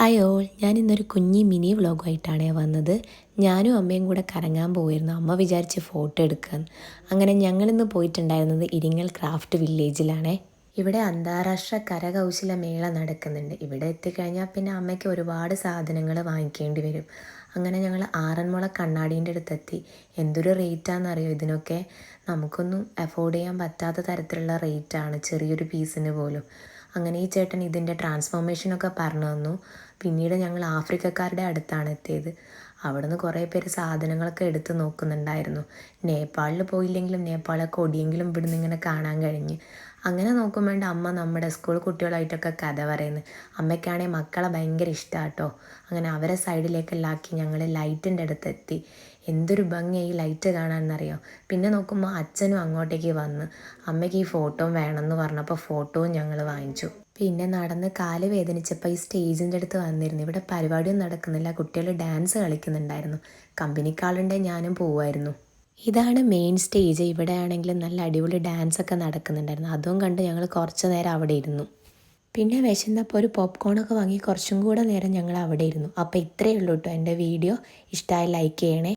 Hi all, ഞാൻ ഇന്നൊരു കുഞ്ഞി മിനി വ്ളോഗുമായിട്ടാണ് വന്നത്. ഞാനും അമ്മയും കൂടെ കറങ്ങാൻ പോയിരുന്നു. അമ്മ വിചാരിച്ച് ഫോട്ടോ എടുക്കാൻ. അങ്ങനെ ഞങ്ങളിന്ന് പോയിട്ടുണ്ടായിരുന്നത് ഇരിങ്ങൽ ക്രാഫ്റ്റ് വില്ലേജിലാണേ. ഇവിടെ അന്താരാഷ്ട്ര കരകൗശല മേള നടക്കുന്നുണ്ട്. ഇവിടെ എത്തിക്കഴിഞ്ഞാൽ പിന്നെ അമ്മയ്ക്ക് ഒരുപാട് സാധനങ്ങൾ വാങ്ങിക്കേണ്ടി വരും. അങ്ങനെ ഞങ്ങൾ ആറന്മുള കണ്ണാടീൻ്റെ അടുത്തെത്തി. എന്തൊരു റേറ്റാണെന്നറിയോ ഇതിനൊക്കെ. നമുക്കൊന്നും അഫോർഡ് ചെയ്യാൻ പറ്റാത്ത തരത്തിലുള്ള റേറ്റാണ് ചെറിയൊരു പീസിന് പോലും. അങ്ങനെ ഈ ചേട്ടൻ ഇതിൻ്റെ ട്രാൻസ്ഫോർമേഷനൊക്കെ പറഞ്ഞു തന്നു. പിന്നീട് ഞങ്ങൾ ആഫ്രിക്കക്കാരുടെ അടുത്താണ് എത്തിയത്. അവിടെ നിന്ന് കുറേ പേര് സാധനങ്ങളൊക്കെ എടുത്ത് നോക്കുന്നുണ്ടായിരുന്നു. നേപ്പാളിൽ പോയില്ലെങ്കിലും നേപ്പാളൊക്കെ ഒടിയെങ്കിലും ഇവിടുന്ന് ഇങ്ങനെ കാണാൻ കഴിഞ്ഞ്. അങ്ങനെ നോക്കുമ്പോൾ അമ്മ നമ്മുടെ സ്കൂൾ കുട്ടികളായിട്ടൊക്കെ കഥ പറയുന്നത്. അമ്മയ്ക്കാണെങ്കിൽ മക്കളെ ഭയങ്കര ഇഷ്ടമാണ് കേട്ടോ. അങ്ങനെ അവരെ സൈഡിലേക്കെല്ലാക്കി ഞങ്ങൾ ലൈറ്റിൻ്റെ അടുത്തെത്തി. എന്തൊരു ഭംഗിയായി ഈ ലൈറ്റ് കാണാമെന്നറിയോ. പിന്നെ നോക്കുമ്പോൾ അച്ഛനും അങ്ങോട്ടേക്ക് വന്ന് അമ്മയ്ക്ക് ഈ ഫോട്ടോ വേണമെന്ന് പറഞ്ഞപ്പോൾ ഫോട്ടോവും ഞങ്ങൾ വാങ്ങിച്ചു. പിന്നെ നടന്ന് കാല് വേദനിച്ചപ്പോൾ ഈ സ്റ്റേജിൻ്റെ അടുത്ത് വന്നിരുന്നു. ഇവിടെ പരിപാടിയൊന്നും നടക്കുന്നില്ല, കുട്ടികൾ ഡാൻസ് കളിക്കുന്നുണ്ടായിരുന്നു. കമ്പനിക്കാളുണ്ടെ ഞാനും പോവുമായിരുന്നു. ഇതാണ് മെയിൻ സ്റ്റേജ്. ഇവിടെ ആണെങ്കിലും നല്ല അടിപൊളി ഡാൻസൊക്കെ നടക്കുന്നുണ്ടായിരുന്നു. അതും കണ്ട് ഞങ്ങൾ കുറച്ച് നേരം അവിടെ ഇരുന്നു. പിന്നെ വിശന്നപ്പോൾ ഒരു പോപ്കോണൊക്കെ വാങ്ങി കുറച്ചും കൂടെ നേരം ഞങ്ങൾ അവിടെ ഇരുന്നു. അപ്പോൾ ഇത്രയേ ഉള്ളൂ കേട്ടോ എൻ്റെ വീഡിയോ. ഇഷ്ടമായി ലൈക്ക് ചെയ്യണേ.